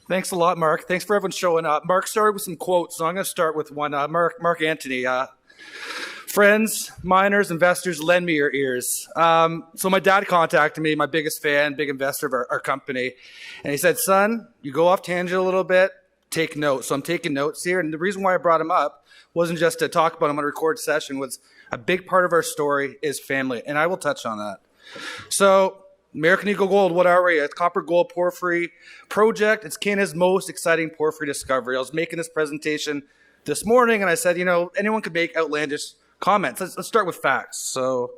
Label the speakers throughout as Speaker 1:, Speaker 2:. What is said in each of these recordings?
Speaker 1: Thanks a lot, Mark. Thanks for everyone showing up. Mark started with some quotes, so I'm going to start with one. Mark Antony. Friends, miners, investors, lend me your ears. So my dad contacted me, my biggest fan, big investor of our company. And he said, son, you go off tangent a little bit, take notes. So I'm taking notes here. And the reason why I brought him up wasn't just to talk about him on a recorded session, was a big part of our story is family. And I will touch on that. So American Eagle Gold, what are we? A copper gold porphyry project. It's Canada's most exciting porphyry discovery. I was making this presentation this morning and I said, you know, anyone could make outlandish comments. Let's start with facts. So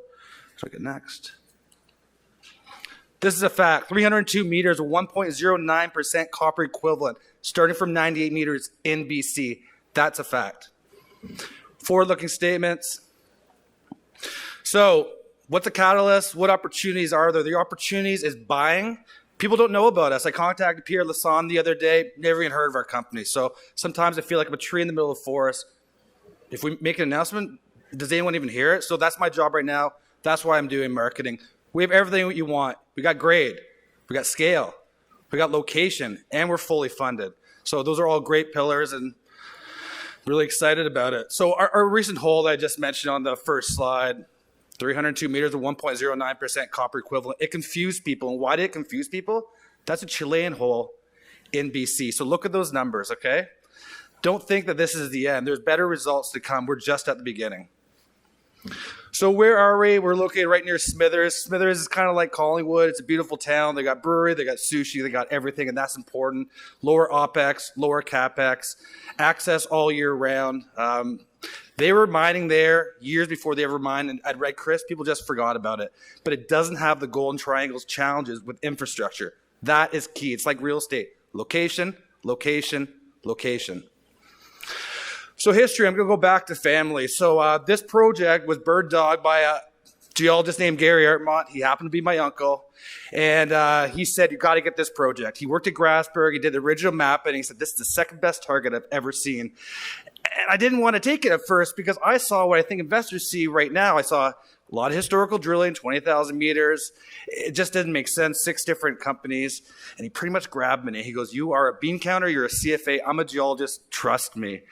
Speaker 1: let's look at next. This is a fact. 302 meters, 1.09% copper equivalent, starting from 98 meters in BC. That's a fact. Forward-looking statements. So what's the catalyst? What opportunities are there? The opportunities is buying. People don't know about us. I contacted Pierre Lassonde the other day, never even heard of our company. So sometimes I feel like I'm a tree in the middle of the forest. If we make an announcement, does anyone even hear it? So that's my job right now. That's why I'm doing marketing. We have everything you want. We got grade, we got scale, we got location, and we're fully funded. So those are all great pillars and really excited about it. So our recent hole that I just mentioned on the first slide, 302 meters of 1.09% copper equivalent. It confused people. And why did it confuse people? That's a Chilean hole in BC. So look at those numbers, okay? Don't think that this is the end. There's better results to come. We're just at the beginning. So where are we? We're located right near Smithers. Smithers is kind of like Collingwood. It's a beautiful town. They got brewery, they got sushi, they got everything, and that's important. Lower OPEX, lower CAPEX, access all year round. They were mining there years before they ever mined at Red Chris. People just forgot about it. But it doesn't have the Golden Triangle's challenges with infrastructure. That is key. It's like real estate. Location, location, location. So history, I'm going to go back to family. So this project was bird dogged by a geologist named Gary Artmont. He happened to be my uncle. And he said, you got to get this project. He worked at Grasberg. He did the original map. And he said, this is the second best target I've ever seen. And I didn't want to take it at first because I saw what I think investors see right now. I saw a lot of historical drilling, 20,000 meters. It just didn't make sense. 6 different companies. And he pretty much grabbed me. He goes, you are a bean counter. You're a CFA. I'm a geologist. Trust me.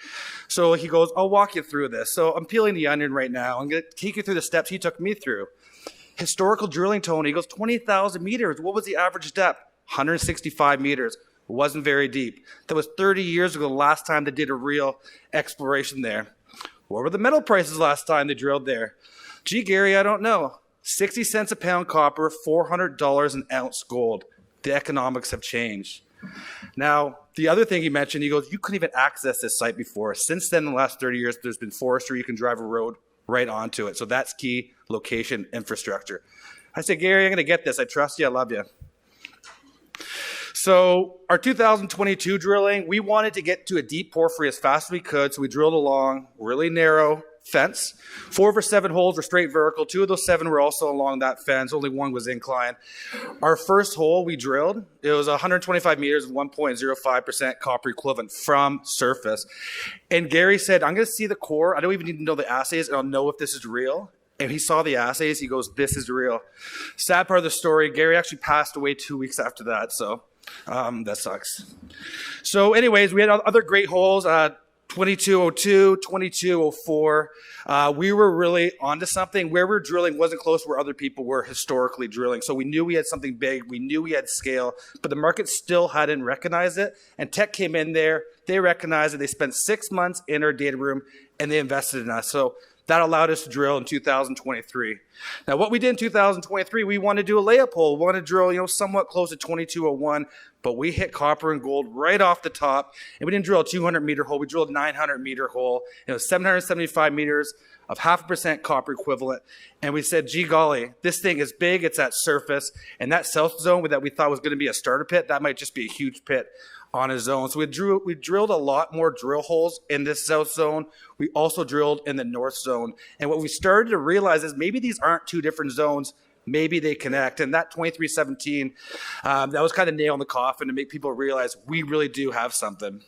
Speaker 1: So he goes, I'll walk you through this. So I'm peeling the onion right now. I'm going to take you through the steps he took me through. Historical drilling, Tony. He goes, 20,000 meters. What was the average depth? 165 meters. It wasn't very deep. That was 30 years ago, the last time they did a real exploration there. What were the metal prices last time they drilled there? Gee, Gary, I don't know. 60 cents a pound copper, $400 an ounce gold. The economics have changed. Now, the other thing he mentioned, he goes, you couldn't even access this site before. Since then, in the last 30 years, there's been forestry. You can drive a road right onto it. So that's key, location, infrastructure. I said, Gary, I'm going to get this. I trust you. I love you. So our 2022 drilling, we wanted to get to a deep porphyry as fast as we could. So we drilled along really narrow fence. 4 of our 7 holes were straight vertical. 2 of those 7 were also along that fence. Only 1 was inclined. Our first hole we drilled, it was 125 meters of 1.05% copper equivalent from surface. And Gary said, I'm going to see the core. I don't even need to know the assays, and I'll know if this is real. And he saw the assays. He goes, this is real. Sad part of the story, Gary actually passed away 2 weeks after that. So that sucks. So anyways, we had other great holes. 2202, 2204. We were really onto something. Where we were drilling wasn't close to where other people were historically drilling. So we knew we had something big. We knew we had scale, but the market still hadn't recognized it. And tech came in there. They recognized it. They spent 6 months in our data room and they invested in us. So that allowed us to drill in 2023. Now, what we did in 2023, we wanted to do a layup hole. We wanted to drill, somewhat close to 2201, but we hit copper and gold right off the top. And we didn't drill a 200-meter hole. We drilled a 900-meter hole. It was 775 meters of 0.5% copper equivalent. And we said, gee golly, this thing is big. It's at surface. And that south zone that we thought was going to be a starter pit, that might just be a huge pit on his own. So we drilled a lot more drill holes in this south zone. We also drilled in the north zone. And what we started to realize is maybe these aren't 2 different zones. Maybe they connect. And that 2317, that was kind of nail in the coffin to make people realize we really do have something.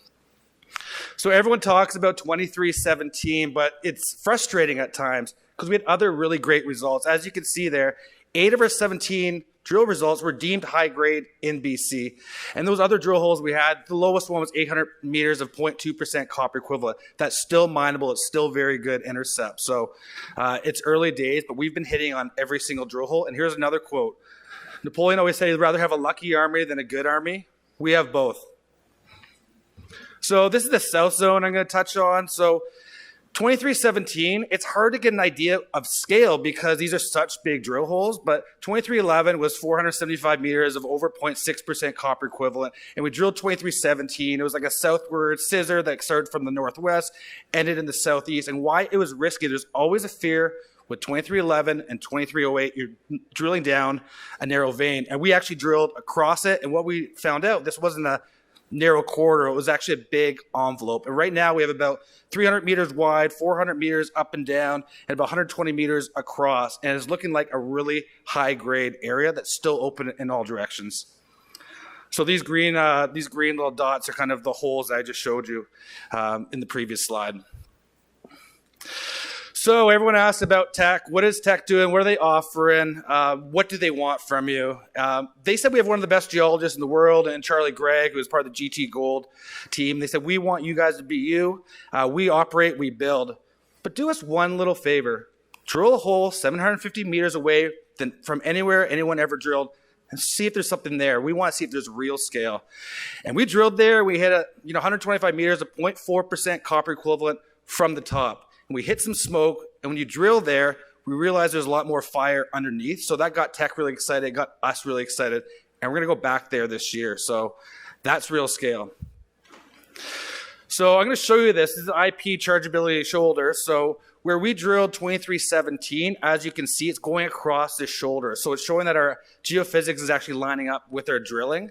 Speaker 1: So everyone talks about 2317, but it's frustrating at times because we had other really great results. As you can see there, 8 of our 17 drill results were deemed high grade in BC. And those other drill holes we had, the lowest one was 800 meters of 0.2% copper equivalent. That's still mineable. It's still very good intercept. So it's early days, but we've been hitting on every single drill hole. And here's another quote. Napoleon always said he'd rather have a lucky army than a good army. We have both. So this is the south zone I'm going to touch on. So 2317, it's hard to get an idea of scale because these are such big drill holes, but 2311 was 475 meters of over 0.6% copper equivalent, and we drilled 2317. It was like a southward scissor that started from the northwest, ended in the southeast, and why it was risky, there's always a fear with 2311 and 2308, you're drilling down a narrow vein, and we actually drilled across it, and what we found out, this wasn't a narrow corridor, it was actually a big envelope. And right now we have about 300 meters wide, 400 meters up and down, and about 120 meters across. And it's looking like a really high grade area that's still open in all directions. So these green little dots are kind of the holes that I just showed you in the previous slide. So everyone asked about Teck. What is Teck doing? What are they offering? What do they want from you? They said we have one of the best geologists in the world, and Charlie Gregg, who is part of the GT Gold team. They said, we want you guys to be you. We operate, we build. But do us one little favor. Drill a hole 750 meters away from anywhere anyone ever drilled and see if there's something there. We want to see if there's real scale. And we drilled there. We hit 125 meters of 0.4% copper equivalent from the top. And we hit some smoke, and when you drill there, we realized there's a lot more fire underneath. So that got Teck really excited, got us really excited, and we're going to go back there this year. So that's real scale. So I'm going to show you this. This is IP Chargeability Shoulder. So where we drilled 2317, as you can see, it's going across this shoulder. So it's showing that our geophysics is actually lining up with our drilling.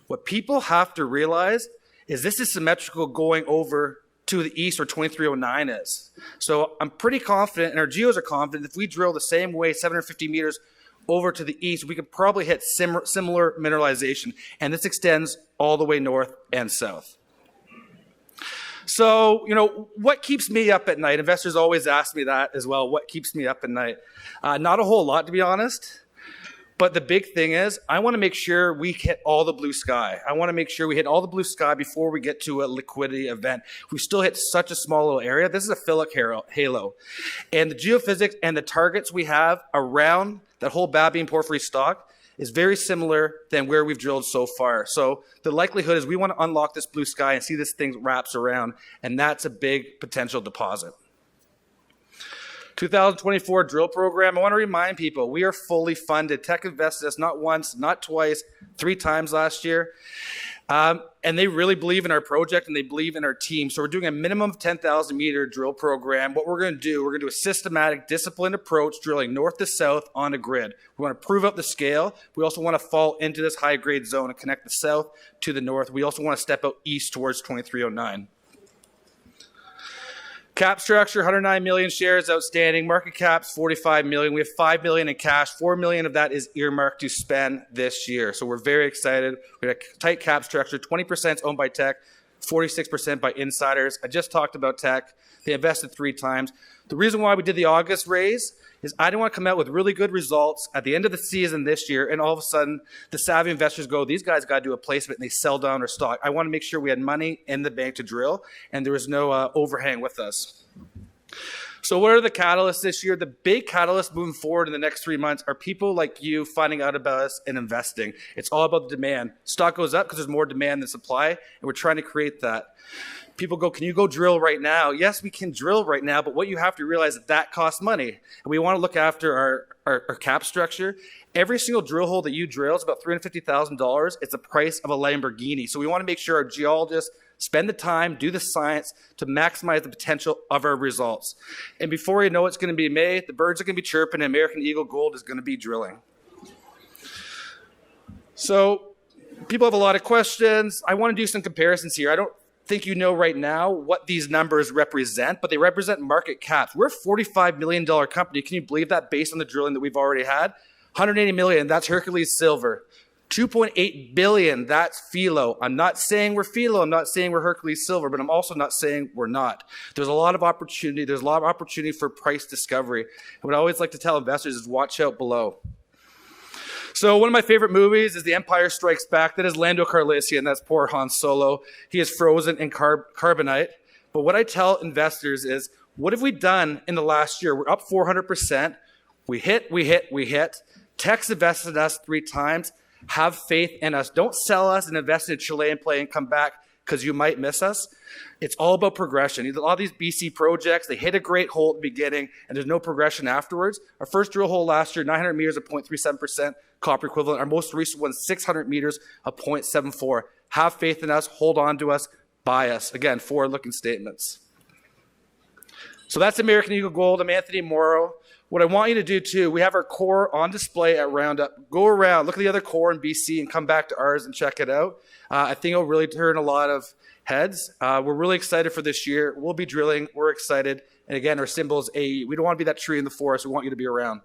Speaker 1: What people have to realize is this is symmetrical going over to the east where 2309 is. So I'm pretty confident, and our geos are confident, if we drill the same way 750 meters over to the east, we could probably hit similar mineralization. And this extends all the way north and south. So, what keeps me up at night? Investors always ask me that as well. What keeps me up at night? Not a whole lot, to be honest. But the big thing is, I want to make sure we hit all the blue sky. I want to make sure we hit all the blue sky before we get to a liquidity event. We still hit such a small little area. This is a phyllic halo. And the geophysics and the targets we have around that whole Babine porphyry stock is very similar than where we've drilled so far. So the likelihood is we want to unlock this blue sky and see this thing wraps around, and that's a big potential deposit. 2024 drill program, I want to remind people, we are fully funded. Teck invested us not once, not twice, 3 times last year. And they really believe in our project and they believe in our team. So we're doing a minimum of 10,000 meter drill program. What we're going to do, we're going to do a systematic, disciplined approach, drilling north to south on a grid. We want to prove up the scale. We also want to fall into this high grade zone and connect the south to the north. We also want to step out east towards 2309. Cap structure, 109 million shares outstanding. Market cap's 45 million. We have 5 million in cash. 4 million of that is earmarked to spend this year. So we're very excited. We have a tight cap structure. 20% is owned by Teck, 46% by insiders. I just talked about Teck. They invested 3 times. The reason why we did the August raise is I didn't want to come out with really good results at the end of the season this year, and all of a sudden the savvy investors go, these guys got to do a placement, and they sell down our stock. I want to make sure we had money in the bank to drill, and there was no overhang with us. So what are the catalysts this year? The big catalysts moving forward in the next 3 months are people like you finding out about us and investing. It's all about the demand. Stock goes up because there's more demand than supply, and we're trying to create that. People go, can you go drill right now? Yes, we can drill right now, but what you have to realize is that costs money. And we want to look after our cap structure. Every single drill hole that you drill is about $350,000. It's the price of a Lamborghini. So we want to make sure our geologists spend the time, do the science to maximize the potential of our results. And before you know it's going to be May, the birds are going to be chirping, and American Eagle Gold is going to be drilling. So people have a lot of questions. I want to do some comparisons here. I don't think you know right now what these numbers represent, but they represent market caps. We're a $45 million company. Can you believe that based on the drilling that we've already had? $180 million, that's Hercules Silver. $2.8 billion, that's Filo. I'm not saying we're Filo, I'm not saying we're Hercules Silver, but I'm also not saying we're not. There's a lot of opportunity. There's a lot of opportunity for price discovery. And what I always like to tell investors is watch out below. So one of my favorite movies is The Empire Strikes Back. That is Lando Calrissian. That's poor Han Solo. He is frozen in carbonite. But what I tell investors is, what have we done in the last year? We're up 400%. We hit. Tech's invested in us 3 times. Have faith in us. Don't sell us and invest in Chilean play and come back because you might miss us. It's all about progression. A lot of these BC projects, they hit a great hole at the beginning and there's no progression afterwards. Our first drill hole last year, 900 meters of 0.37% copper equivalent. Our most recent one, 600 meters of 0.74. Have faith in us, hold on to us, buy us. Again, forward-looking statements. So that's American Eagle Gold. I'm Anthony Moreau. What I want you to do too, we have our core on display at Roundup. Go around, look at the other core in BC and come back to ours and check it out. I think it'll really turn a lot of heads. We're really excited for this year. We'll be drilling. We're excited. And again, our symbol is AE. We don't want to be that tree in the forest. We want you to be around.